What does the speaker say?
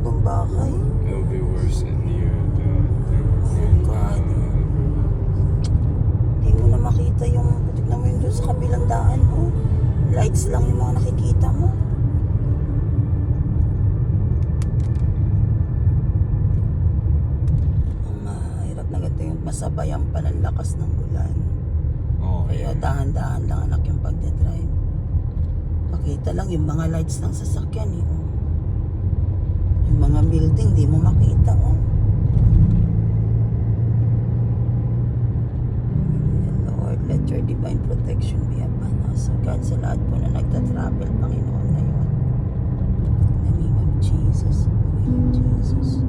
ng bakay. It'll be worse in near the God. Hindi mo na makita yung, tignan mo yun doon sa kabilang daan, oh. Lights lang yung mga nakikita mo. Ang mahirap na ganito yung masabayan pa ng lakas ng ulan. Oh, Kaya yeah. dahan-dahan lang anak yung pagdadrive. Makita lang yung mga lights ng sasakyan, eh, oh. Yung mga building, di mo makita, oh. Lord, let your divine protection be upon us. So God, sa lahat po na nagta-travel, Panginoon, ngayon. In the name of Jesus. In the name of Jesus.